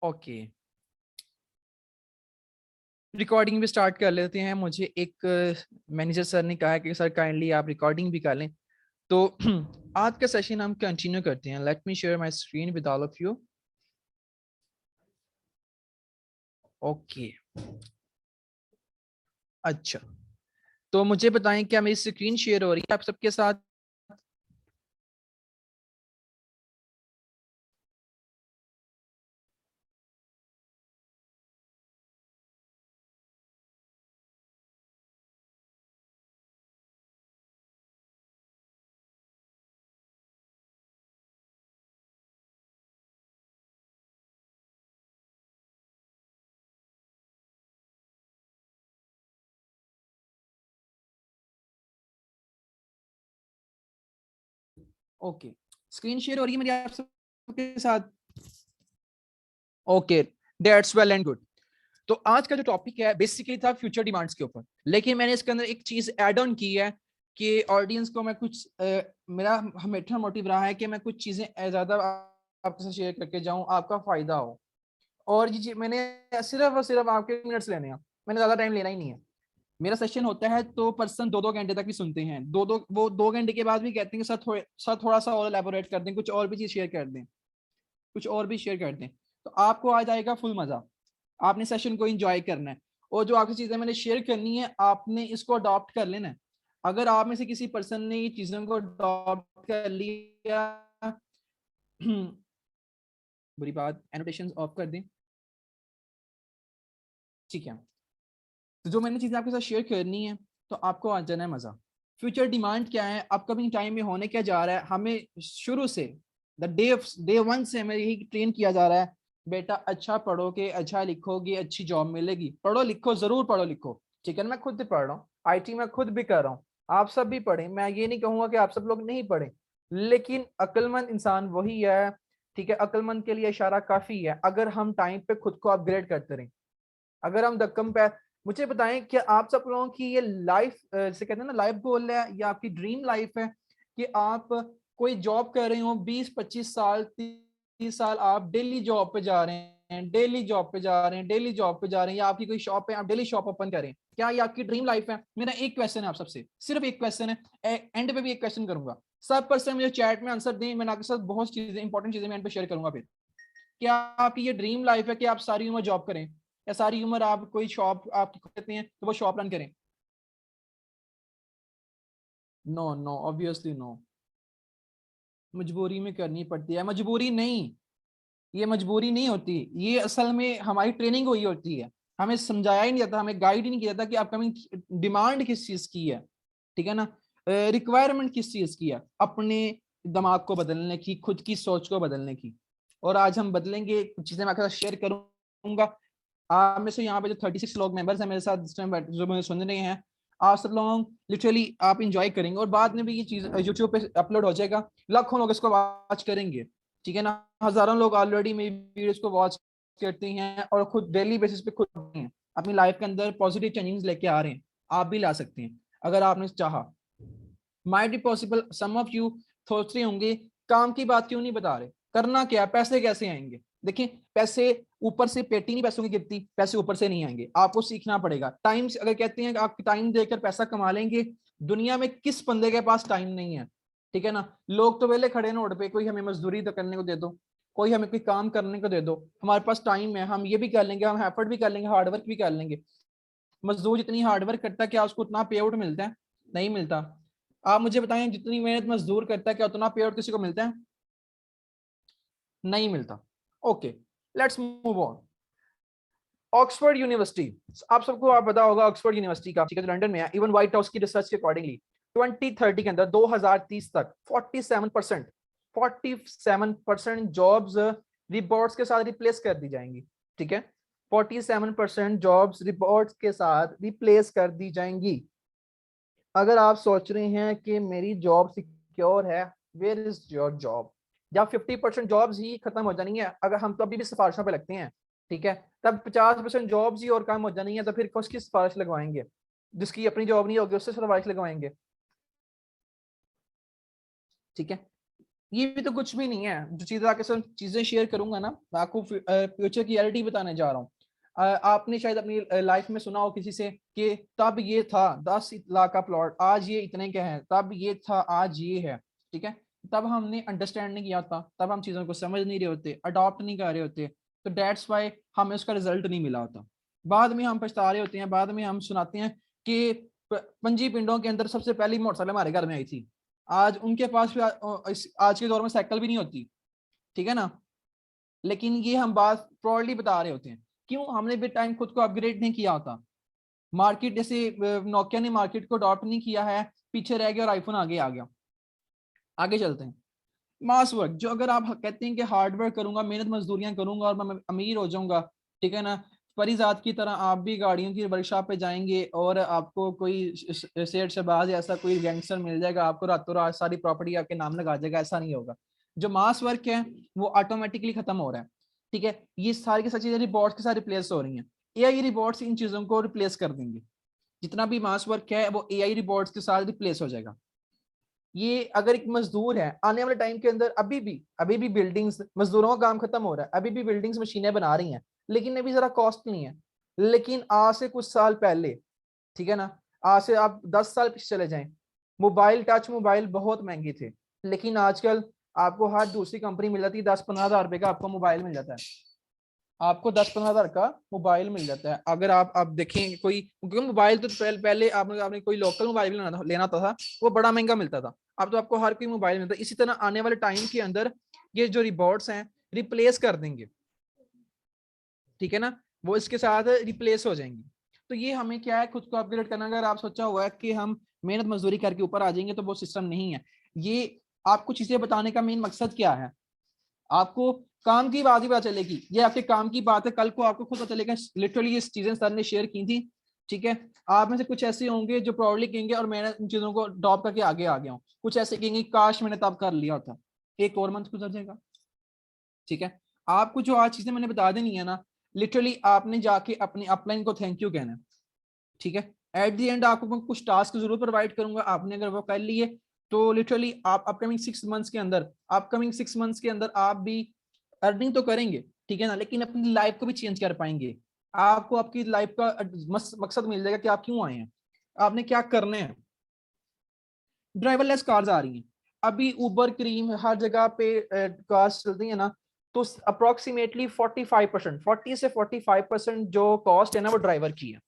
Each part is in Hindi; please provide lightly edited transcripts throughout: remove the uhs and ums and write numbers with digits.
ओके, रिकॉर्डिंग भी स्टार्ट कर लेते हैं। मुझे एक मैनेजर सर ने कहा है कि सर काइंडली आप रिकॉर्डिंग भी कर लें। तो आज का सेशन हम कंटिन्यू करते हैं। Let me share my screen with all of you. Okay, अच्छा, तो मुझे बताएं क्या मेरी स्क्रीन शेयर हो रही है आप सबके साथ? ओके, स्क्रीन शेयर हो रही है मेरी आप सबके साथ? Okay, that's well and good. तो आज का जो टॉपिक है बेसिकली था फ्यूचर डिमांड्स के ऊपर, लेकिन मैंने इसके अंदर एक चीज ऐड ऑन की है कि ऑडियंस को मैं कुछ मेरा हमेशा मोटिव रहा है कि मैं कुछ चीजें ज्यादा आपके साथ शेयर करके जाऊं, आपका फायदा हो। और ये मैंने सिर्फ और सिर्फ आपके मिनट्स लेने हैं, मैंने ज्यादा टाइम लेना ही नहीं है। मेरा सेशन होता है तो पर्सन 2-2 घंटे तक भी सुनते हैं, वो 2 घंटे के बाद भी कहते हैं कि सर थोड़ा सा और एलेबोरेट कर दें, कुछ और भी चीज शेयर कर दें, कुछ और भी शेयर कर दें। तो आपको आ जाएगा फुल मजा। आपने सेशन को एंजॉय करना है, और जो आपकी चीजें मैंने शेयर करनी है आपने इसको अडॉप्ट कर लेना है। अगर आप में से किसी पर्सन ने ये चीजों को अडॉप्ट कर लिया बुरी बात, एनोटेशन ऑफ कर दें, ठीक है। तो जो मैंने चीजें आपके साथ शेयर करनी है तो आपको आ जाना है मजा। फ्यूचर डिमांड क्या है, अपकमिंग टाइम में होने क्या जा रहा है, हमें शुरू से डे वन से हमें यही ट्रेन किया जा रहा है, बेटा अच्छा पढ़ोगे, अच्छा लिखोगे, अच्छी जॉब मिलेगी। पढ़ो लिखो, जरूर पढ़ो लिखो, ठीक है। मैं खुद भी पढ़ रहा हूँ, आईटी में खुद भी कर रहा हूँ, आप सब भी पढ़े, मैं ये नहीं कहूंगा कि आप सब लोग नहीं पढ़े, लेकिन अक्लमंद इंसान वही है, ठीक है। अक्लमंद के लिए इशारा काफी है अगर हम टाइम पे खुद को अपग्रेड करते रहें। अगर हम धक्कम पे, मुझे बताएं कि आप सब लोगों की ये लाइफ से कहते हैं ना लाइफ गोल है या आपकी ड्रीम लाइफ है कि आप कोई जॉब कर रहे हो 20-25 साल 30 साल, आप डेली जॉब पे जा रहे हैं, डेली जॉब पे जा रहे हैं, डेली जॉब पे जा रहे हैं, या आपकी कोई शॉप है आप डेली शॉप ओपन करें, क्या ये आपकी ड्रीम लाइफ है? मेरा एक क्वेश्चन है आप सबसे, सिर्फ एक क्वेश्चन है, एंड पे भी एक क्वेश्चन करूंगा। सब पर्सन मुझे चैट में आंसर दें, मैंने आपके साथ बहुत चीजें इंपॉर्टेंट चीजें मैं एंड पे शेयर करूंगा फिर। क्या आपकी ये ड्रीम लाइफ है कि आप सारी उम्र जॉब करें, या सारी उम्र आप कोई शॉप आप कहते हैं तो वो शॉप रन करें? No no, obviously no. मजबूरी में करनी पड़ती है, मजबूरी नहीं, ये मजबूरी नहीं होती, ये असल में हमारी ट्रेनिंग हुई होती है। हमें समझाया ही नहीं जाता, हमें गाइड ही नहीं किया जाता कि अपकमिंग डिमांड किस चीज की है, ठीक है ना। रिक्वायरमेंट किस चीज की है, अपने दिमाग को बदलने की, खुद की सोच को बदलने की। और आज हम बदलेंगे, कुछ चीजें मैं आपके साथ शेयर करूंगा। आप में से यहाँ पे जो 36 लोग मेंबर्स हैं मेरे साथ इस टाइम जो मुझे सुन रहे हैं, आप सब लोग लिटरली आप इंजॉय करेंगे, और बाद में भी ये चीज यूट्यूब पे अपलोड हो जाएगा, लाखों लोग इसको वॉच करेंगे, ठीक है ना। हजारों लोग ऑलरेडी मेरी वीडियोस को वॉच करते हैं और खुद डेली बेसिस पे खुद हैं, अपनी लाइफ के अंदर पॉजिटिव चेंजेस लेके आ रहे हैं। आप भी ला सकते हैं अगर आपने चाहा। Might be possible, some of you सोच रहे होंगे काम की बात क्यों नहीं बता रहे, करना क्या है, पैसे कैसे आएंगे? देखिए, पैसे ऊपर से पेटी नहीं पैसों की गिरती, पैसे ऊपर से नहीं आएंगे, आपको सीखना पड़ेगा। टाइम अगर कहते हैं कि आप टाइम देकर पैसा कमा लेंगे, दुनिया में किस बंदे के पास टाइम नहीं है, ठीक है ना। लोग तो वेले खड़े रोड पे, कोई हमें मजदूरी तो करने को दे दो, कोई हमें कोई काम करने को दे दो, हमारे पास टाइम है, हम ये भी कर लेंगे, हम एफर्ट भी कर लेंगे, हार्डवर्क भी कर लेंगे। मजदूर जितनी हार्डवर्क करता है क्या उसको उतना पे आउट मिलता है? नहीं मिलता। आप मुझे बताएं, जितनी मेहनत मजदूर करता है क्या उतना पे आउट किसी को मिलता है? नहीं मिलता। Okay, let's move on. Oxford university, आप सबको आप पता होगा ऑक्सफोर्ड यूनिवर्सिटी का, ठीक है, लंदन में है। इवन व्हाइट हाउस की रिसर्च के अकॉर्डिंगली 2030 के अंदर 2030 तक 47% जॉब्स रिपोर्ट्स के साथ रिप्लेस कर दी जाएंगी, ठीक है। 47% जॉब्स रिपोर्ट्स के साथ रिप्लेस कर दी जाएंगी। अगर आप सोच रहे हैं कि मेरी जॉब सिक्योर है, वेयर इज योर जॉब? जब 50% जॉब्स ही खत्म हो जानी है, अगर हम तो अभी भी सिफारिशों पे लगते हैं, ठीक है, तब 50% जॉब्स ही और काम हो जानी है, तो फिर उसकी सिफारिश लगवाएंगे? जिसकी अपनी जॉब नहीं होगी उससे सिफारिश लगवाएंगे, ठीक है। ये भी तो कुछ भी नहीं है। जो चीजें आके सब चीजें शेयर करूंगा ना, मैं आपको फ्यूचर की रियलिटी बताने जा रहा हूँ। आपने शायद अपनी लाइफ में सुना हो किसी से कि तब ये था 10 लाख का प्लॉट, आज ये इतने का है, तब ये था आज ये है। ठीक है, तब हमने अंडरस्टैंड नहीं किया था, तब हम चीजों को समझ नहीं रहे होते, अडॉप्ट नहीं कर रहे होते, तो डेट्स वाई हमें उसका रिजल्ट नहीं मिला होता। बाद में हम पछता रहे होते हैं, बाद में हम सुनाते हैं कि पंजी पिंडों के अंदर सबसे पहली मोटरसाइकिल हमारे घर में आई थी। आज उनके पास भी आज के दौर में साइकिल भी नहीं होती। ठीक है ना, लेकिन ये हम बात प्रॉडली बता रहे होते हैं। क्यों? हमने भी टाइम खुद को अपग्रेड नहीं किया होता। मार्केट जैसे नोकिया ने मार्केट को अडॉप्ट नहीं किया है, पीछे रह गया और आईफोन आगे आ गया। आगे चलते हैं। मास वर्क, जो अगर आप कहते हैं कि हार्ड वर्क करूंगा, मेहनत मजदूरियां करूंगा और मैं अमीर हो जाऊंगा, ठीक है ना, परिजात की तरह आप भी गाड़ियों की वर्कशॉप पे जाएंगे और आपको कोई सेठ शहबाज ऐसा कोई गैंगस्टर मिल जाएगा, आपको रातों रात सारी प्रॉपर्टी आपके नाम लगा जाएगा, ऐसा नहीं होगा। जो मास वर्क है वो ऑटोमेटिकली खत्म हो रहा है। ठीक है, ये सारी की सारी चीजें रिबॉट्स के साथ रिप्लेस हो रही हैं। एआई रिबॉट्स इन चीजों को रिप्लेस कर देंगे। जितना भी मास वर्क है वो एआई रिबॉट्स के साथ रिप्लेस हो जाएगा। ये अगर एक मजदूर है आने वाले टाइम के अंदर, अभी भी बिल्डिंग्स, मजदूरों का काम खत्म हो रहा है, अभी भी बिल्डिंग्स मशीनें बना रही हैं, लेकिन अभी जरा कॉस्ट नहीं है। लेकिन आज से कुछ साल पहले, ठीक है ना, आज से आप 10 साल पीछे चले जाएं, मोबाइल, टच मोबाइल बहुत महंगे थे, लेकिन आजकल आपको हर दूसरी कंपनी मिल जाती है, 10-15 हज़ार रुपए का आपको मोबाइल मिल जाता है। आपको 10-15 हज़ार का मोबाइल मिल जाता है। अगर आप देखें कोई, क्योंकि मोबाइल तो पहले आपने कोई लोकल मोबाइल लेना होता था, वो बड़ा महंगा मिलता था। अब तो आपको हर कोई मोबाइल मिलता है। इसी तरह आने वाले टाइम के अंदर ये जो रिबॉट्स हैं रिप्लेस कर देंगे। ठीक है ना, वो इसके साथ रिप्लेस हो जाएंगी। तो ये हमें क्या है, खुद को अपग्रेड करना। अगर आप सोचा हुआ है कि हम मेहनत मजदूरी करके ऊपर आ जाएंगे, तो वो सिस्टम नहीं है। ये आपको चीजें बताने का मेन मकसद क्या है, आपको काम की बात ही पता चलेगी। ये आपके काम की बात है, कल को आपको खुद पता चलेगा। लिटरली ये चीजें सर ने शेयर की थी। ठीक है, आप में से कुछ ऐसे होंगे जो प्राउडली कहेंगे और मैंने इन चीजों को ड्रॉप करके आगे आ गया हूँ, कुछ ऐसे कहेंगे काश मैंने तब कर लिया होता। एक और मंथ गुजर जाएगा। ठीक है, आपको जो आज चीजें मैंने बता देनी है ना, लिटरली आपने जाके अपने अपलाइन को थैंक यू कहना है। ठीक है, एट द एंड आपको मैं कुछ टास्क जरूर प्रोवाइड करूंगा, आपने अगर वो कर लिए तो लिटरली आप अपकमिंग 6 मंथ्स के अंदर आप भी अर्निंग तो करेंगे। ठीक है ना, लेकिन अपनी लाइफ को भी चेंज कर पाएंगे। आपको आपकी लाइफ का मकसद मिल जाएगा कि आप क्यों आए हैं, आपने क्या करना है। ड्राइवरलेस कार्स आ रही हैं, अभी उबर, क्रीम, हर जगह पे कार्स चलती है ना, तो अप्रोक्सीमेटली 45%, 40 से 45% जो कॉस्ट है ना वो ड्राइवर की है।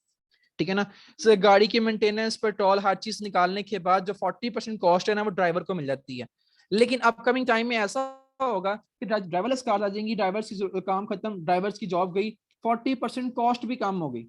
ठीक है ना, so, गाड़ी की मेंटेनेंस, पेट्रोल, हर चीज निकालने के बाद जो 40% कॉस्ट है ना वो ड्राइवर को मिल जाती है। लेकिन अपकमिंग टाइम में ऐसा होगा कि ड्राइवरलेस कार आ जाएंगी, ड्राइवर्स की काम खत्म, ड्राइवर्स की जॉब गई, 40% कॉस्ट भी कम हो गई,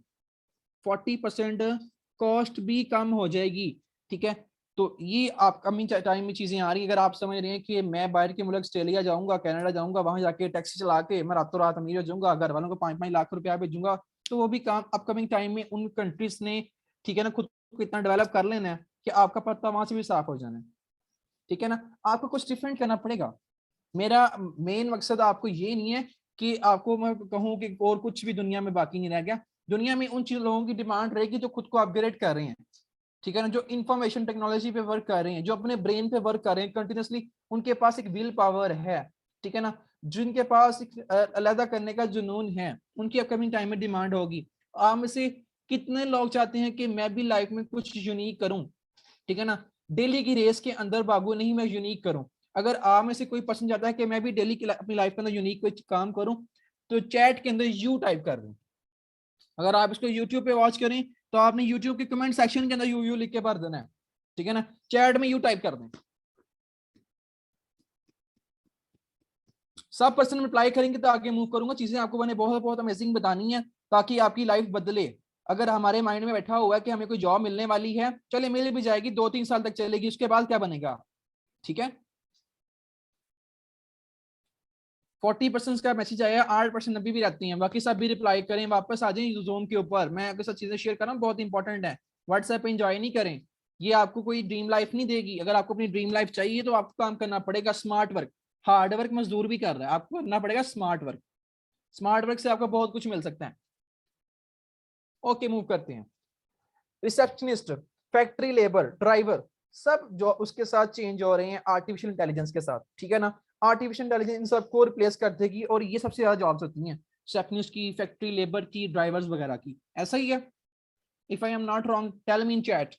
40% कॉस्ट भी कम हो जाएगी। ठीक है, तो ये अपकमिंग टाइम में चीजें आ रही है। अगर आप समझ रहे हैं कि मैं बाहर के मुल्क ऑस्ट्रेलिया जाऊंगा, कनाडा जाऊंगा, वहां जाके टैक्सी चला के मैं रातों रात अमीर हो जाऊंगा, घर वालों को 5-5 लाख रुपया भेजूंगा, तो वो भी काम अपकमिंग टाइम में उन कंट्रीज ने, ठीक है ना, खुद को इतना डेवलप कर लेना है कि आपका पत्ता वहां से भी साफ हो जाना है। ठीक है ना, आपको कुछ डिफरेंट करना पड़ेगा। मेरा मेन मकसद आपको ये नहीं है कि आपको मैं कहूँ कि और कुछ भी दुनिया में बाकी नहीं रह गया। दुनिया में उन चीज लोगों की डिमांड रहेगी जो खुद को अपग्रेड कर रहे हैं। ठीक है ना, जो इंफॉर्मेशन टेक्नोलॉजी पे वर्क कर रहे हैं, जो अपने ब्रेन पे वर्क कर रहे हैं कंटिन्यूसली, उनके पास एक विल पावर है। ठीक है ना, जिनके पास एक अलग करने का जुनून है, उनकी अपकमिंग टाइम में डिमांड होगी। आप में से कितने लोग चाहते हैं कि मैं भी लाइफ में कुछ यूनिक करूं? ठीक है ना, डेली की रेस के अंदर भागू नहीं, मैं यूनिक करूं। अगर आप में से कोई पर्सन चाहता है कि मैं भी डेली की अपनी लाइफ के अंदर यूनिक कोई काम करूं, तो चैट के अंदर यू टाइप कर दें। अगर आप इसको यूट्यूब पे वॉच करें तो आपने यूट्यूब के कमेंट सेक्शन के अंदर यू यू लिख के भर देना है। ठीक है ना, चैट में यू टाइप कर दें, सब पर्सन रिप्लाई करेंगे तो आगे मूव करूंगा। चीजें आपको मैंने बहुत बहुत अमेजिंग बतानी है ताकि आपकी लाइफ बदले। अगर हमारे माइंड में बैठा हुआ है कि हमें कोई जॉब मिलने वाली है, चले मिल भी जाएगी, 2-3 साल तक चलेगी, उसके बाद क्या बनेगा? ठीक है, 40% का मैसेज आया, 8% अभी भी रहती हैं, बाकी सब भी रिप्लाई करें, वापस आ जाए जोन के ऊपर। मैं आपके साथ चीजें शेयर कर रहा हूँ, बहुत इंपॉर्टेंट है। व्हाट्सएप पे एंजॉय नहीं करें, ये आपको कोई ड्रीम लाइफ नहीं देगी। अगर आपको अपनी ड्रीम लाइफ चाहिए तो आपको काम करना पड़ेगा स्मार्ट वर्क। हार्ड वर्क मजदूर भी कर रहा है, आपको करना पड़ेगा स्मार्ट वर्क। स्मार्ट वर्क से आपको बहुत कुछ मिल सकता है। ओके, मूव करते हैं। रिसेप्शनिस्ट, फैक्ट्री लेबर, ड्राइवर, सब जो उसके साथ चेंज हो रहे हैं आर्टिफिशियल इंटेलिजेंस के साथ, ठीक है ना। आर्टिफिशियल इंटेलिजेंस इन सबको रिप्लेस कर देगी और ये सबसे ज्यादा जॉब्स होती हैं रिसेप्शनिस्ट की, फैक्ट्री लेबर की, ड्राइवर्स वगैरह की, ऐसा ही है। If I am not wrong tell me in chat,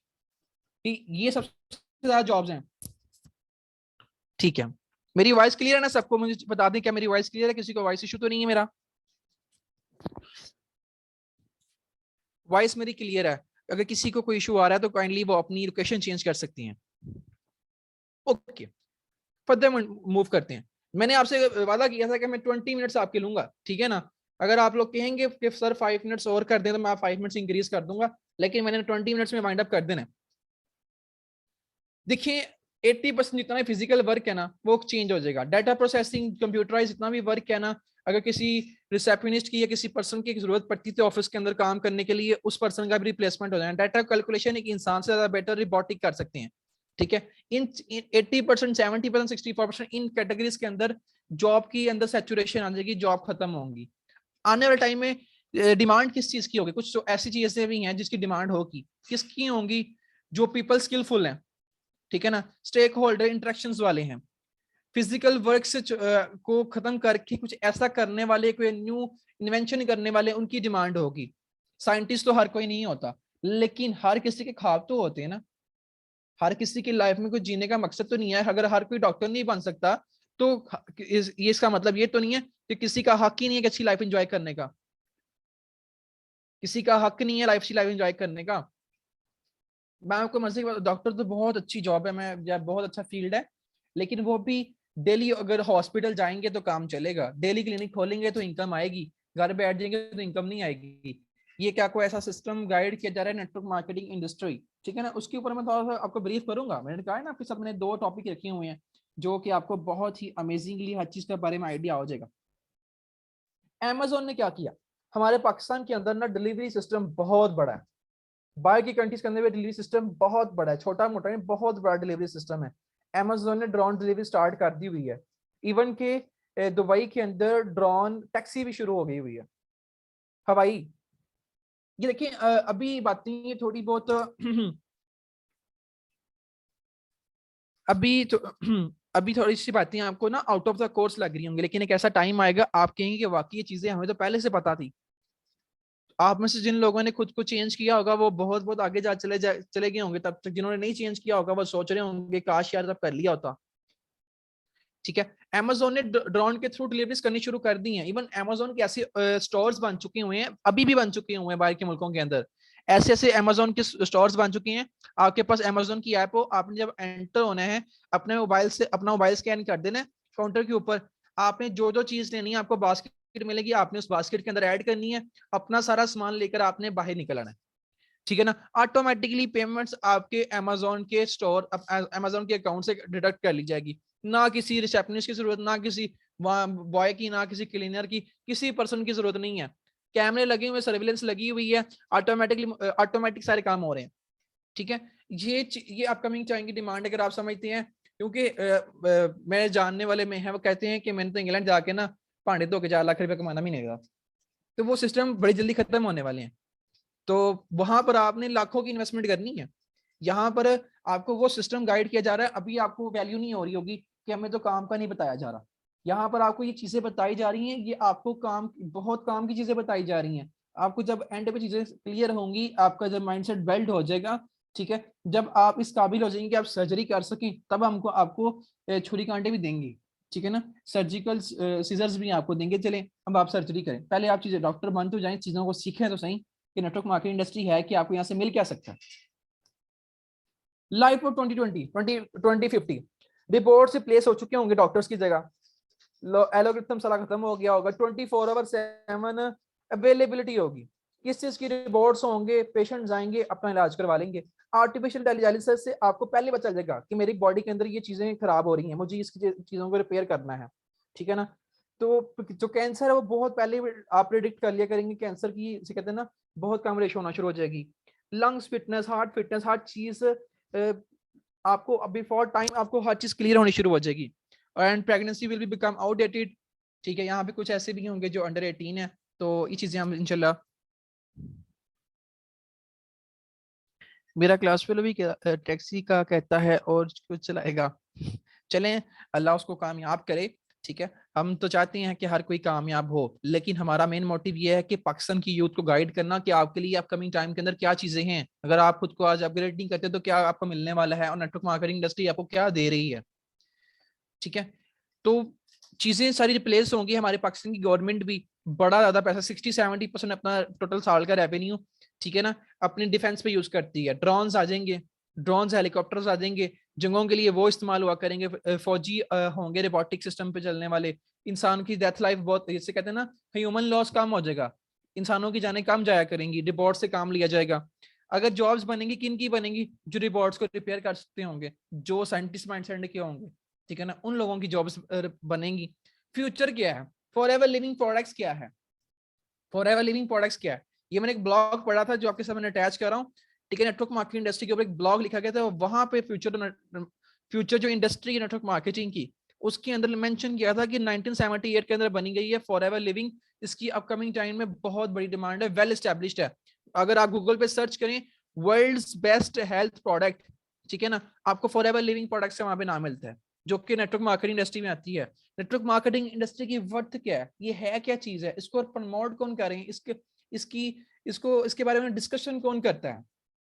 ये सबसे ज्यादा जॉब्स हैं, ठीक है। मेरी वॉइस क्लियर है ना सबको? मुझे बता दें क्या मेरी वॉइस क्लियर है, किसी को वॉइस इशू तो नहीं है मेरा? वॉइस मेरी क्लियर है? अगर किसी को कोई इशू आ रहा है तो काइंडली वो अपनी लोकेशन चेंज कर सकती हैं। ओके, फर्दर मूव करते हैं। मैंने आपसे वादा किया था कि मैं 20 मिनट्स आपके लूंगा, ठीक है ना। अगर आप लोग कहेंगे कि सर 5 मिनट्स और कर दें तो मैं 5 मिनट्स इंक्रीज कर दूंगा, लेकिन मैंने 20 मिनट्स में वाइंड अप कर देना। देखिए 80% जितना भी फिजिकल वर्क है ना वो चेंज हो जाएगा। डाटा प्रोसेसिंग, कंप्यूटराइज जितना भी वर्क है ना, अगर किसी रिसेप्शनिस्ट की या किसी पर्सन की जरूरत पड़ती थी ऑफिस के अंदर काम करने के लिए, उस पर्सन का भी रिप्लेसमेंट हो जाएगा। डाटा कैलकुलेशन एक इंसान से ज्यादा बेटर रिबॉटिक कर सकते हैं, ठीक है। इन 80%, 70%, 64% इन कैटेगरीज के अंदर जॉब की अंदर सैचुरेशन आ जाएगी, जॉब खत्म होंगी। आने वाले टाइम में डिमांड किस चीज की होगी? कुछ तो ऐसी चीजें भी हैं जिसकी डिमांड होगी, किसकी होंगी? जो पीपल स्किलफुल हैं, ठीक है ना, स्टेक होल्डर इंटरेक्शंस वाले हैं, फिजिकल वर्क से को खत्म करके कुछ ऐसा करने वाले, कोई न्यू इन्वेंशन करने वाले, उनकी डिमांड होगी। साइंटिस्ट तो हर कोई नहीं होता, लेकिन हर किसी के ख्वाब तो होते हैं ना। हर किसी की लाइफ में कुछ जीने का मकसद तो नहीं है। अगर हर कोई डॉक्टर नहीं बन सकता तो ये इसका मतलब ये तो नहीं है कि किसी का हक ही नहीं है कि अच्छी लाइफ एंजॉय करने का। किसी का हक नहीं है लाइफ, अच्छी लाइफ एंजॉय करने का। मैं आपको मजे की बात, डॉक्टर तो बहुत अच्छी जॉब है, मैं बहुत अच्छा फील्ड है, लेकिन वो भी डेली अगर हॉस्पिटल जाएंगे तो काम चलेगा, डेली क्लिनिक खोलेंगे तो इनकम आएगी, घर बैठ जाएंगे तो इनकम नहीं आएगी। ये क्या कोई ऐसा सिस्टम गाइड किया जा रहा है नेटवर्क मार्केटिंग इंडस्ट्री, ठीक है ना। उसके ऊपर मैं थोड़ा सा आपको ब्रीफ करूंगा। मैंने कहा है ना आपके साथ मैंने 2 टॉपिक रखे हुए हैं जो कि आपको बहुत ही अमेजिंगली हर चीज के बारे में आइडिया हो जाएगा। Amazon ने क्या किया, हमारे पाकिस्तान के अंदर ना डिलीवरी सिस्टम बहुत बड़ा है। बाहर की कंट्रीज के अंदर भी डिलीवरी सिस्टम बहुत बड़ा है, छोटा मोटा नहीं, बहुत बड़ा डिलीवरी सिस्टम है। Amazon ने ड्रोन डिलीवरी स्टार्ट कर दी हुई है। इवन के दुबई के अंदर ड्रोन टैक्सी भी शुरू हो गई हुई है, हवाई। ये देखिए अभी बातें थोड़ी बहुत अभी तो अभी थोड़ी सी बातें आपको ना आउट ऑफ द कोर्स लग रही होंगी, लेकिन एक ऐसा टाइम आएगा आप कहेंगे कि वाकई ये चीजें हमें तो पहले से पता थी। आप में से जिन लोगों ने खुद को चेंज किया होगा वो बहुत बहुत आगे चले गए होंगे। तब तक जिन्होंने नहीं चेंज किया होगा वो सोच रहे होंगे काश यार तब कर लिया होता, ठीक है। Amazon ने ड्रोन के थ्रू डिलीवरीज करनी शुरू कर दी हैं। इवन Amazon के ऐसे स्टोर्स बन चुके हुए हैं, अभी भी बन चुके हुए हैं बाहर के मुल्कों के अंदर। ऐसे ऐसे Amazon के स्टोर्स बन चुके हैं। आपके पास Amazon की ऐप हो, आपने जब एंटर होना है अपने मोबाइल से, अपना मोबाइल स्कैन कर देना काउंटर के ऊपर, आपने जो जो चीज लेनी है आपको बास्केट मिलेगी, आपने उस बास्केट के अंदर ऐड करनी है, अपना सारा सामान लेकर आपने बाहर निकल आना है, ठीक है ना। ऑटोमेटिकली पेमेंट्स आपके Amazon के स्टोर, Amazon के अकाउंट से डिडक्ट कर ली जाएगी। ना किसी रिसेप्शनिस्ट की जरूरत, ना किसी बॉय की, ना किसी क्लीनर की, किसी पर्सन की जरूरत नहीं है। कैमरे लगे हुए, सर्विलेंस लगी हुई है, ऑटोमेटिक सारे काम हो रहे हैं, ठीक है। ये अपकमिंग चाइना की डिमांड अगर आप समझते हैं, क्योंकि मेरे जानने वाले में है, वो कहते हैं कि मैंने तो इंग्लैंड जाके ना भांडे धो के 4 लाख रुपए कमाना भी नहीं, तो वो सिस्टम बड़ी जल्दी खत्म होने वाले हैं। तो वहां पर आपने लाखों की इन्वेस्टमेंट करनी है। यहाँ पर आपको वो सिस्टम गाइड किया जा रहा है। अभी आपको वैल्यू नहीं हो रही होगी कि हमें तो काम का नहीं बताया जा रहा। यहाँ पर आपको ये चीजें बताई जा रही हैं, ये आपको काम, बहुत काम की चीजें बताई जा रही हैं। आपको जब एंड पे चीजें क्लियर होंगी, आपका जब माइंडसेट बेल्ट हो जाएगा, ठीक है, जब आप इस काबिल हो जाएंगे कि आप सर्जरी कर सकें, तब हमको आपको छुरी कांटे भी देंगे, ठीक है ना। सर्जिकल सीजर्स भी आपको देंगे। चले अब आप सर्जरी करें, पहले आप चीजें डॉक्टर बन तो जाए, चीजों को सीखें तो सही कि नेटवर्क मार्केटिंग इंडस्ट्री है कि आपको यहाँ से मिल क्या सकता है। लाइफ ऑफ 2020 रिपोर्ट से प्लेस हो चुके होंगे डॉक्टर्स की जगह। एलोग्रिथम सारा खत्म हो गया होगा, 24/7 अवेलेबिलिटी होगी। किस चीज की रिपोर्ट्स होंगे, पेशेंट्स आएंगे अपना इलाज करवा लेंगे। आर्टिफिशियल इंटेलिजेंस से आपको पहले पता चल जाएगा कि मेरी बॉडी के अंदर ये चीजें खराब हो रही हैं, मुझे इसकी चीजों को रिपेयर करना है, ठीक है ना। तो जो कैंसर है वो बहुत पहले आप प्रिडिक्ट कर लिया करेंगे, कैंसर की से कहते हैं ना बहुत कम रेशो होना शुरू हो जाएगी। लंग्स फिटनेस, हार्ट फिटनेस, हर चीज आपको बिफोर टाइम आपको हर चीज क्लियर होनी शुरू हो जाएगी। And pregnancy will be become outdated, ठीक है। यहाँ पे कुछ ऐसे भी होंगे जो अंडर 18 है, तो ये चीजें हम इंशाल्लाह मेरा क्लास फेलो भी टैक्सी का कहता है और कुछ चलाएगा। चलें, अल्लाह उसको कामयाब करे। ठीक है, हम तो चाहते हैं कि हर कोई कामयाब हो, लेकिन हमारा मेन मोटिव ये है कि पाकिस्तान की यूथ को गाइड करना कि आपके लिए अपकमिंग टाइम के अंदर क्या चीजें हैं। अगर आप खुद को आज अपग्रेड नहीं करते तो क्या आपको मिलने वाला है, और नेटवर्क मार्केटिंग इंडस्ट्री आपको क्या दे रही है। ठीक है, तो चीजें सारी रिप्लेस होंगी। हमारे पाकिस्तान की गवर्नमेंट भी बड़ा ज्यादा पैसा 60-70% अपना टोटल साल का रेवेन्यू, ठीक है ना, अपनी डिफेंस पे यूज करती है। ड्रोन्स आ जाएंगे, ड्रोन्स हेलीकॉप्टर्स आ जाएंगे, जंगों के लिए वो इस्तेमाल हुआ करेंगे। फौजी होंगे रोबोटिक सिस्टम पे चलने वाले। इंसान की डेथ लाइफ बहुत, जैसे कहते हैं ना, ह्यूमन लॉस कम हो जाएगा, इंसानों की जानें कम जाया करेंगी, रिबॉट से काम लिया जाएगा। अगर जॉब्स बनेंगी, किन की बनेंगी? जो रिबॉट्स को रिपेयर कर सकते होंगे, जो साइंटिस्ट माइंडसेट के होंगे, ठीक है ना, उन लोगों की जॉब्स बनेंगी। फ्यूचर क्या है? फॉरएवर लिविंग प्रोडक्ट्स क्या है? फॉरएवर लिविंग प्रोडक्ट्स क्या है? ये मैंने एक ब्लॉग पढ़ा था जो आपके सामने अटैच कर रहा हूँ। ठीक है, नेटवर्क मार्केटिंग इंडस्ट्री के ऊपर एक ब्लॉग लिखा गया था, वहां पे फ्यूचर जो इंडस्ट्री है नेटवर्क मार्केटिंग की, उसके अंदर मेंशन किया था कि 1978 के अंदर बनी गई है फॉरएवर लिविंग। इसकी अपकमिंग टाइम में बहुत बड़ी डिमांड है, वेल एस्टेब्लिश्ड है। अगर आप गूगल पे सर्च करें वर्ल्ड्स बेस्ट हेल्थ प्रोडक्ट, ठीक है ना, आपको फॉरएवर लिविंग प्रोडक्ट से वहां पे नाम मिलता है, जो कि नेटवर्क मार्केटिंग इंडस्ट्री में आती है। नेटवर्क मार्केटिंग इंडस्ट्री की वर्थ क्या है, ये है क्या चीज है, इसको प्रमोट कौन करें, इसके इसकी इसको इसके बारे में डिस्कशन कौन करता है?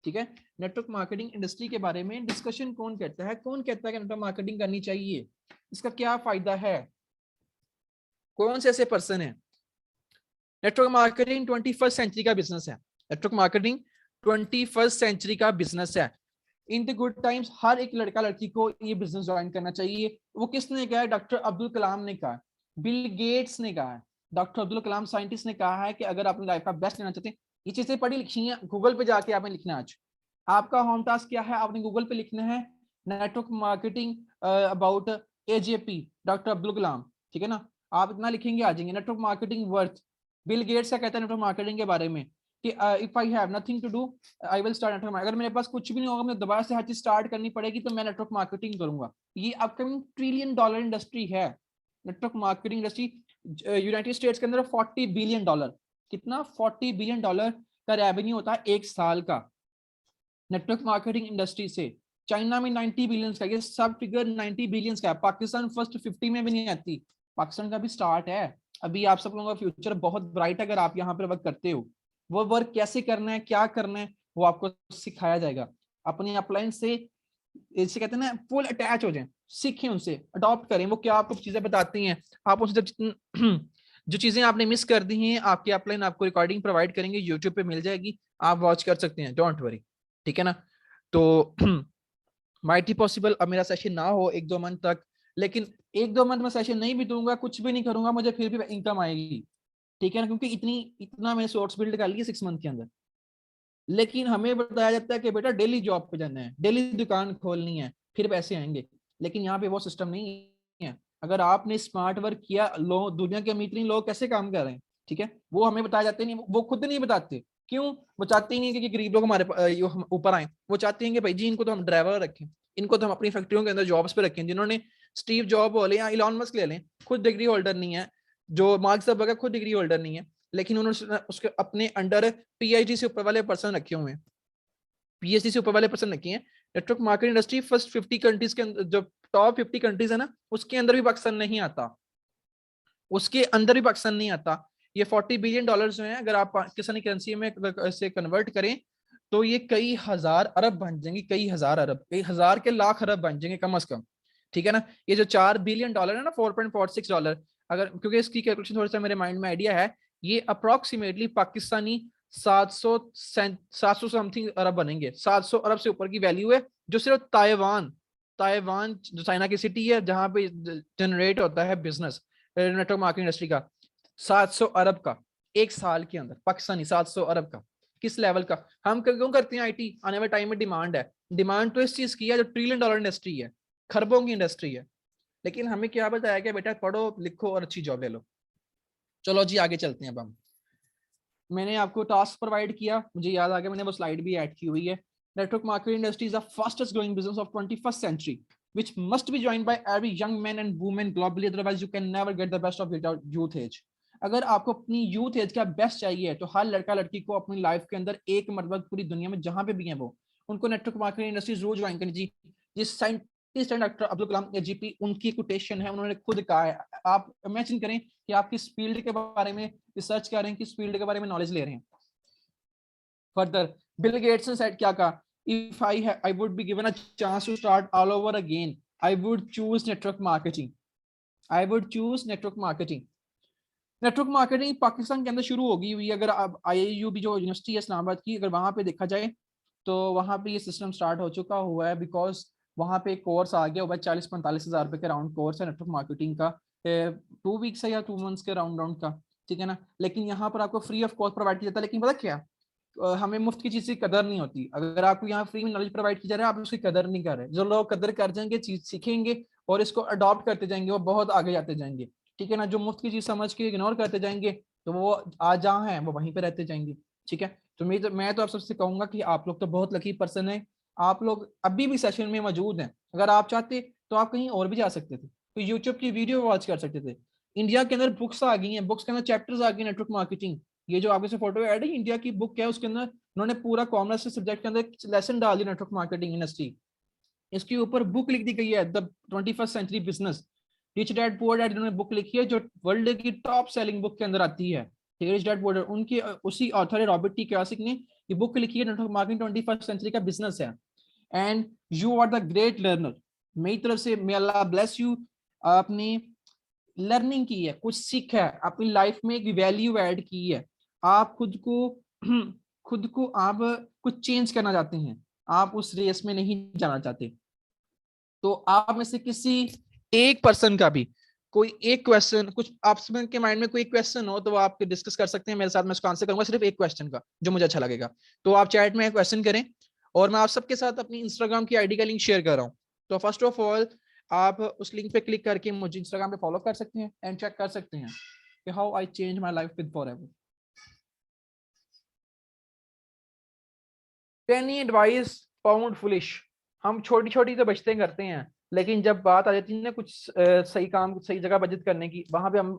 ठीक है, नेटवर्क मार्केटिंग इंडस्ट्री के बारे में डिस्कशन कौन करता है? कौन कहता है कि नेटवर्क मार्केटिंग करनी चाहिए, इसका क्या फायदा है, कौन से ऐसे पर्सन है? नेटवर्क मार्केटिंग 21st सेंचुरी का बिजनेस है। नेटवर्क मार्केटिंग 21st सेंचुरी का बिजनेस है। इन द गुड टाइम्स हर एक लड़का लड़की को ये बिजनेस ज्वाइन करना चाहिए। वो किसने कहा है? डॉक्टर अब्दुल कलाम ने कहा, बिल गेट्स ने कहा है, डॉक्टर अब्दुल कलाम साइंटिस्ट ने कहा है कि अगर अपनी लाइफ का बेस्ट लेना चाहते हैं, ये चीजें पढ़ी लिखी हैं, गूगल पे जाके आपने लिखना। आज आपका होम टास्क क्या है? आपने गूगल पे लिखना है नेटवर्क मार्केटिंग अबाउट एजेपी डॉक्टर अब्दुल कलाम, ठीक है ना, आप इतना लिखेंगे आ जाएंगे। Network marketing worth, Bill Gates क्या कहता है नेटवर्क मार्केटिंग के बारे में कि if I have nothing to do I will start network. अगर मेरे पास कुछ भी नहीं होगा, मुझे दोबारा से हर चीज स्टार्ट करनी पड़ेगी, तो मैं नेटवर्क मार्केटिंग करूंगा। ये अपकमिंग $1 ट्रिलियन इंडस्ट्री है network marketing industry. United states के अंदर $40 बिलियन, कितना $40 बिलियन का रेवेन्यू होता है एक साल का नेटवर्क मार्केटिंग इंडस्ट्री से। चाइना में 90 बिलियंस का, ये सब फिगर 90 बिलियंस का है। पाकिस्तान फर्स्ट 50 में भी नहीं आती, पाकिस्तान का भी स्टार्ट है। अभी आप सब लोगों का फ्यूचर बहुत ब्राइट है अगर आप यहाँ पर वर्क करते हो। वो वर्क कैसे करना है, क्या करना है, वो आपको सिखाया जाएगा। अपने अपलाइन से इसे कहते हैं ना फुल अटैच हो जाए, सीखें उनसे, अडॉप्ट करें। वो क्या आपको चीजें बताती हैं, आप उनसे जब जो चीजें आपने मिस कर दी हैं, आपके अपलाइन आपको रिकॉर्डिंग प्रोवाइड करेंगे, यूट्यूब पे मिल जाएगी, आप वॉच कर सकते हैं, डोंट वरी। ठीक है ना, तो माइट ही पॉसिबल अब मेरा सेशन ना हो 1-2 मंथ तक, लेकिन 1-2 मंथ में सेशन नहीं भी दूंगा, कुछ भी नहीं करूंगा, मुझे फिर भी इनकम आएगी। ठीक है ना, क्योंकि इतना मैंने सोर्स बिल्ड कर लिया 6 मंथ के अंदर। लेकिन हमें बताया जाता है कि बेटा डेली जॉब पे जाना है, डेली दुकान खोलनी है, फिर पैसे आएंगे। लेकिन यहाँ पे वो सिस्टम नहीं है। अगर आपने स्मार्ट वर्क किया, लोग दुनिया के अमीर तीन लोग कैसे काम कर रहे हैं, ठीक है, वो हमें बताया जाते नहीं, वो खुद नहीं बताते। क्यों? वो चाहते ही नहीं कि गरीब लोग हमारे ऊपर आए। वो चाहते हैं कि भाई जी इनको तो हम ड्राइवर रखें, इनको तो हम अपनी फैक्ट्रियों के अंदर जॉब्स पे रखें। जिन्होंने स्टीव जॉब ले या इलॉन मस्क ले लें, खुद डिग्री होल्डर नहीं है। जो मार्क ज़करबर्ग खुद डिग्री होल्डर नहीं है, लेकिन उन्होंने उसके अपने अंडर पीएचडी से ऊपर वाले पर्सन रखे हुए हैं, पीएचडी से ऊपर वाले पर्सन रखे हैं। Network market industry first 50 countries के अंदर, जो टॉप 50 कंट्रीज है ना, उसके अंदर भी पाकिस्तान नहीं आता, उसके अंदर भी पाकिस्तान नहीं आता। ये $40 बिलियन जो है, अगर आप पाकिस्तानी करेंसी में से कन्वर्ट करें तो ये कई हजार अरब बन जाएंगे, कई हजार अरब, कई हजार के लाख अरब बन जाएंगे कम से कम। ठीक है ना, ये जो $4 बिलियन है ना, $4.46, अगर क्योंकि इसकी कैलकुलेशन थोड़ा सा मेरे माइंड में आइडिया है, ये अप्रोक्सीमेटली पाकिस्तानी 700 समथिंग अरब बनेंगे। 700 अरब से ऊपर की वैल्यू है, जो सिर्फ ताइवान, ताइवान जो चाइना की सिटी है जहां पे जनरेट होता है बिजनेस नेटवर्क मार्केटिंग इंडस्ट्री का। 700 अरब का एक साल के अंदर, पाकिस्तानी 700 अरब का, किस लेवल का। हम क्यों करते हैं आईटी? आने वाले टाइम में डिमांड है, डिमांड तो इस चीज की है जो $1 ट्रिलियन इंडस्ट्री है, खरबों की इंडस्ट्री है। लेकिन हमें क्या बताया गया, बेटा पढ़ो लिखो और अच्छी जॉब ले लो। चलो जी आगे चलते हैं। अब हम, मैंने आपको टास्क प्रोवाइड किया, मुझे याद आ गया, मैंने वो स्लाइड भी ऐड की हुई है। Network marketing industry is the fastest growing business of 21st century which must be joined by every young man and woman globally, otherwise you can never get the best of your youth age. अगर आपको अपनी यूथ एज का बेस्ट चाहिए तो हर लड़का लड़की को अपनी लाइफ के अंदर एक मरतबा पूरी दुनिया में जहां पे भी है वो उनको नेटवर्क मार्केटिंग इंडस्ट्री जरूर ज्वाइन करनी चाहिए। जिस scientist and doctor Abdul Kalam AGP, उनकी कोटेशन है, उन्होंने खुद कहा है, आप इमेजिन करें कि आप किस फील्ड के बारे में रिसर्च कर रहे हैं, किस फील्ड के बारे में नॉलेज ले रहे हैं। फर्दर बिल गेट्स ने सेट क्या कहा, if I would be given a chance to start all over again, I would choose network marketing. I would choose network marketing. Network marketing Pakistan के अंदर शुरू होगी हुई, अगर अब IIU भी जो यूनिवर्सिटी है इस्लामाबाद की, अगर वहां पे देखा जाए तो वहां पे ये सिस्टम स्टार्ट हो चुका हुआ है, बिकॉज वहां पे एक कोर्स आ गया हुआ है, 40-45 हज़ार रुपए के राउंड कोर्स है नेटवर्क मार्केटिंग का, 2 वीक्स है या 2 मंथ्स के राउंड का, ठीक है ना। लेकिन यहाँ पर आपको फ्री ऑफ कॉस्ट प्रोवाइड किया जाता है, लेकिन पता क्या, हमें मुफ्त की चीज की कदर नहीं होती। अगर आपको यहाँ फ्री में नॉलेज प्रोवाइड की जा रहा है, आप उसकी कदर नहीं कर रहे। जो लोग कदर कर जाएंगे, चीज सीखेंगे और इसको अडॉप्ट करते जाएंगे, वो बहुत आगे जाते जाएंगे, ठीक है ना। जो मुफ्त की चीज समझ के इग्नोर करते जाएंगे, तो वो आज जहाँ है वो वहीं पे रहते जाएंगे, ठीक है। तो मैं तो आप सबसे कहूंगा कि आप लोग तो बहुत लकी पर्सन है, आप लोग अभी भी सेशन में मौजूद हैं। अगर आप चाहते तो आप कहीं और भी जा सकते थे, तो यूट्यूब की वीडियो वॉच कर सकते थे। इंडिया के अंदर बुक्स आ गई हैं, बुक्स के अंदर चैप्टर्स आ गए नेटवर्क मार्केटिंग। ये जो आपके से फोटो ऐड है, इंडिया की बुक है, उसके अंदर उन्होंने पूरा कॉमर्स सब्जेक्ट के अंदर लेसन डाल दिया नेटवर्क मार्केटिंग इंडस्ट्री। इसके ऊपर बुक लिख दी गई है, the 21st century business, rich dad poor dad, इन्होंने बुक लिखी है जो वर्ल्ड की टॉप सेलिंग बुक के अंदर आती है, रिच डैड पुअर डैड। उनकी उसी ऑथर है रॉबर्ट टी कियोसाकी ने ये बुक लिखी है, नेटवर्क मार्केटिंग 21st सेंचुरी का बिजनेस है। And you are the great learner, मेरी तरफ से मे अल्लाह ब्लेस यू। आपने लर्निंग की है, कुछ सीखा है, अपनी लाइफ में एक वैल्यू ऐड की है, आप खुद को खुद को आप कुछ चेंज करना चाहते हैं, आप उस रेस में नहीं जाना चाहते। तो आप में से किसी एक पर्सन का भी कोई एक क्वेश्चन, कुछ आप के माइंड में कोई क्वेश्चन हो, तो वो आप डिस्कस कर सकते हैं मेरे साथ, मैं उसका आंसर करूंगा, सिर्फ एक क्वेश्चन का जो मुझे अच्छा लगेगा। तो आप चैट में क्वेश्चन करें, और मैं आप सबके साथ अपनी इंस्टाग्राम की आईडी का लिंक शेयर कर रहा हूँ। तो फर्स्ट ऑफ ऑल आप उस लिंक पे क्लिक करके मुझे इंस्टाग्राम पे फॉलो कर सकते हैं एंड चेक कर सकते हैं कि how I change my life with forever. Penney advice pound foolish, हम छोटी छोटी तो बचतें करते हैं, लेकिन जब बात आ जाती है ना कुछ सही काम, सही जगह बचत करने की, वहां पे हम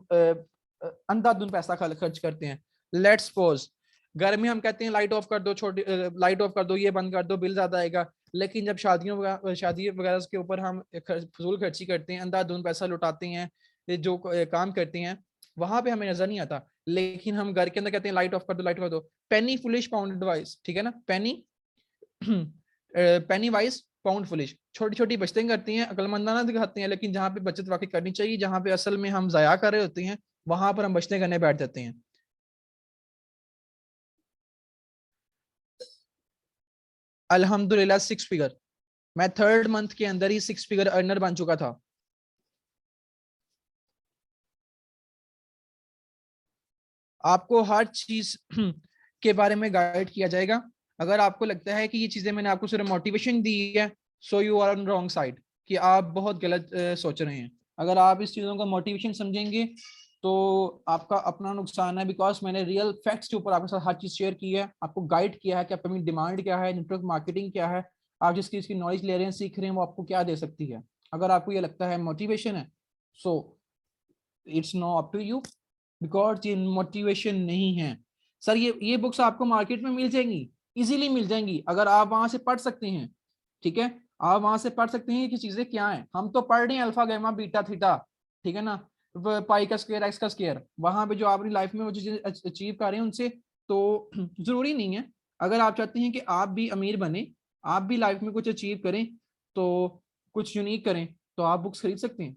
अंधाधुंध पैसा खर्च करते हैं। लेट्स सपोज घर में हम कहते हैं लाइट ऑफ कर दो, छोटी लाइट ऑफ कर दो, ये बंद कर दो, बिल ज्यादा आएगा। लेकिन जब शादी वगैरह के ऊपर हम फजूल खर्ची करते हैं, अंधाधुंध पैसा लुटाते हैं, जो काम करते हैं, वहां पे हमें नजर नहीं आता। लेकिन हम घर के अंदर कहते हैं लाइट ऑफ कर दो, लाइट कर दो। पेनी फुलिश पाउंड एडवाइस, ठीक है ना, पेनी वाइज पाउंड फुलिश, छोटी छोटी बचतें करती हैं, अकलमंदाना दिखाते हैं, लेकिन जहां पे बचत वाकई करनी चाहिए, जहां पे असल में हम जाया कर रहे होते हैं, वहां पर हम बचतें करने बैठ जाते हैं। अल्हम्दुलिल्लाह 6 फिगर, मैं 3rd मंथ के अंदर ही 6 फिगर अर्नर बन चुका था। आपको हर चीज के बारे में गाइड किया जाएगा। अगर आपको लगता है कि ये चीजें मैंने आपको सिर्फ मोटिवेशन दी है, so you are on wrong side, कि आप बहुत गलत सोच रहे हैं। अगर आप इस चीजों का मोटिवेशन समझेंगे तो आपका अपना नुकसान है, बिकॉज मैंने रियल फैक्ट्स के ऊपर आपके साथ हर चीज शेयर की है, आपको गाइड किया है कि अपनी डिमांड क्या है, नेटवर्क मार्केटिंग क्या है, आप जिस चीज की नॉलेज ले रहे हैं, सीख रहे हैं, वो आपको क्या दे सकती है। अगर आपको ये लगता है मोटिवेशन है, so it's no up to you, because ये मोटिवेशन नहीं है। सर ये बुक्स आपको मार्केट में मिल जाएंगी, इजीली मिल जाएंगी, अगर आप वहां से पढ़ सकते हैं, ठीक है। आप वहां से पढ़ सकते हैं कि चीजें क्या हैं। हम तो पढ़ रहे हैं अल्फा गैमा बीटा थीटा, ठीक है ना, पाई का स्क्वायर एक्स का स्क्वायर, वहां पे जो अपनी लाइफ में वो चीजें अचीव कर रहे हैं उनसे तो जरूरी नहीं है। अगर आप चाहते हैं कि आप भी अमीर बने, आप भी लाइफ में कुछ अचीव करें, तो कुछ यूनिक करें, तो आप बुक्स खरीद सकते हैं।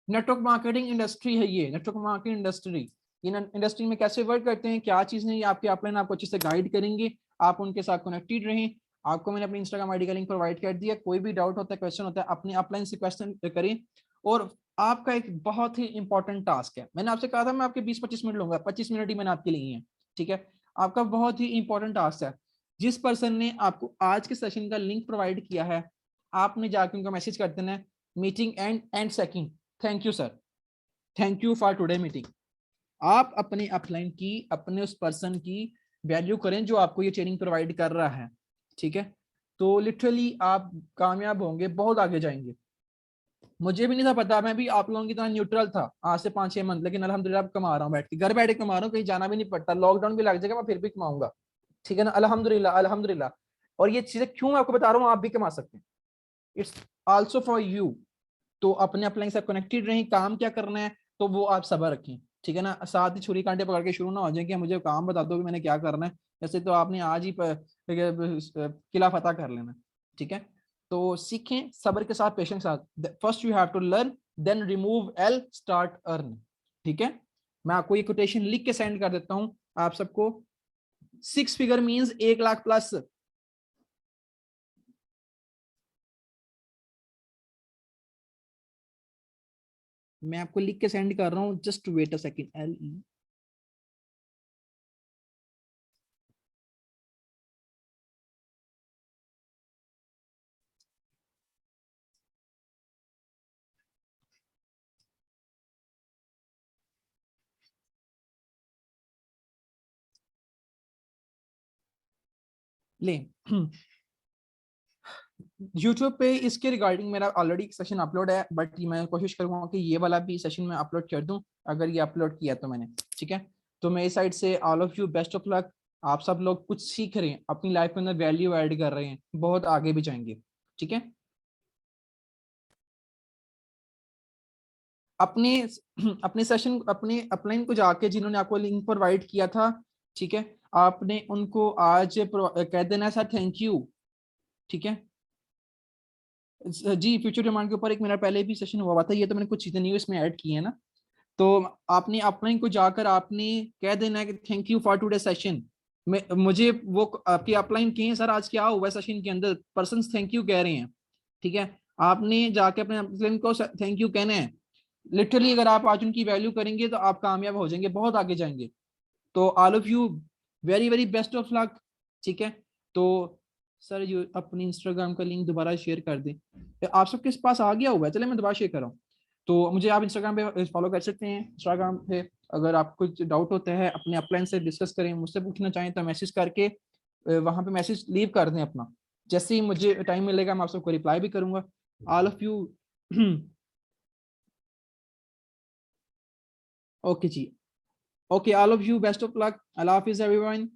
नेटवर्क मार्केटिंग इंडस्ट्री है ये, network marketing industry, in industry में कैसे वर्क करते हैं, क्या चीज नहीं, आपके अपलाइन आपको अच्छे से गाइड करेंगे, आप उनके साथ कनेक्टेड रहें। आपको मैंने अपनी इंस्टाग्राम आईडी का लिंक प्रोवाइड कर दिया, कोई भी डाउट होता है, क्वेश्चन होता है, अपने अपलाइन से क्वेश्चन करें। और आपका एक बहुत ही इंपॉर्टेंट टास्क है, मैंने आपसे कहा था मैं आपके 20-25 मिनट लूंगा, 25 मिनट ही मैंने आपके लिए है, ठीक है। आपका बहुत ही इंपॉर्टेंट टास्क है, जिस पर्सन ने आपको आज के सेशन का लिंक प्रोवाइड किया है, आपने जाकर उनका मैसेज कर देना है, meeting and seeking, thank you sir, thank you for today meeting. आप अपने अपलाइन की, अपने उस पर्सन की वैल्यू करें जो आपको ये ट्रेनिंग प्रोवाइड कर रहा है, ठीक है। तो लिटरली आप कामयाब होंगे, बहुत आगे जाएंगे। मुझे भी नहीं था पता, मैं भी आप लोगों की तरह न्यूट्रल था आज से 5-6 मंथ, लेकिन अल्हम्दुलिल्लाह अब कमा रहा हूँ, बैठ के घर बैठे कमा रहा हूँ, कहीं जाना भी नहीं पड़ता। लॉकडाउन भी लग जाएगा मैं फिर भी कमाऊंगा, ठीक है ना, अल्हम्दुलिल्लाह अल्हम्दुलिल्लाह। और ये चीजें क्यों मैं आपको बता रहा हूँ, आप भी कमा सकते हैं, इट्स आल्सो फॉर यू। तो अपने अपलाइन से कनेक्टेड रहें, काम क्या करना है तो वो आप सब्र रखें, ठीक है ना, साथ ही छुरी कांटे पकड़ के शुरू ना हो जाए कि मुझे काम बता दो कि मैंने क्या करना है, जैसे तो आपने आज ही किला फतह कर लेना, ठीक है। तो सीखें सब्र के साथ, पेशेंस के साथ, first you have to learn, then remove L, start earn, ठीक है। मैं आपको ये कोटेशन लिख के सेंड कर देता हूँ आप सबको। 6 फिगर मीन्स 1 लाख प्लस। मैं आपको लिख के सेंड कर रहा हूँ, just wait a second, LE। ले YouTube पे इसके रिगार्डिंग मेरा ऑलरेडी एक सेशन अपलोड है, बट मैं कोशिश करूंगा कि ये वाला भी सेशन में अपलोड कर दूं, अगर ये अपलोड किया तो मैंने, ठीक है। तो मेरी साइड से all of you best of luck. आप सब लोग कुछ सीख रहे हैं, अपनी लाइफ में अंदर वैल्यू ऐड कर रहे हैं, बहुत आगे भी जाएंगे, ठीक है। अपने अपने सेशन, अपने अपलाइन को जाके जिन्होंने आपको लिंक प्रोवाइड किया था, ठीक है, आपने उनको आज कह देना सर थैंक यू, ठीक है। जी, फ्यूचर डिमांड के ऊपर एक मेरा पहले भी सेशन हुआ था, ये तो मैंने कुछ चीजें न्यू इसमें ऐड की है ना। तो आपने अपलाइन को जाकर आपने कह देना है कि thank you for today session. मैं मुझे वो आपकी अपलाइन की है सर आज क्या हुआ सेशन के अंदर, पर्सन थैंक यू कह रहे हैं, ठीक है। आपने जाके अपने अपलाइन को थैंक यू कहना है। लिटरली अगर आप आज उनकी वैल्यू करेंगे तो आप कामयाब हो जाएंगे, बहुत आगे जाएंगे। तो all of you very very best of luck, ठीक है। तो सर यू अपनी इंस्टाग्राम का लिंक दोबारा शेयर कर दें, आप सबके पास आ गया हुआ है, चले मैं दोबारा शेयर कर रहा हूँ। तो मुझे आप इंस्टाग्राम पे फॉलो कर सकते हैं, इंस्टाग्राम पे अगर आपको कुछ डाउट होता है अपने अपलाइन से डिस्कस करें, मुझसे पूछना चाहें तो मैसेज करके वहां पे मैसेज लीव कर दें अपना, जैसे ही मुझे टाइम मिलेगा मैं आप सबको रिप्लाई भी करूंगा। ऑल ऑफ यू ओके जी, okay all of you best of luck, अल्लाह हाफिज एवरीवन।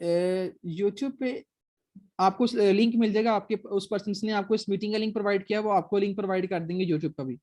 यूट्यूब पे आपको लिंक मिल जाएगा, आपके उस पर्सन ने आपको इस मीटिंग का लिंक प्रोवाइड किया, वो आपको लिंक प्रोवाइड कर देंगे यूट्यूब का भी।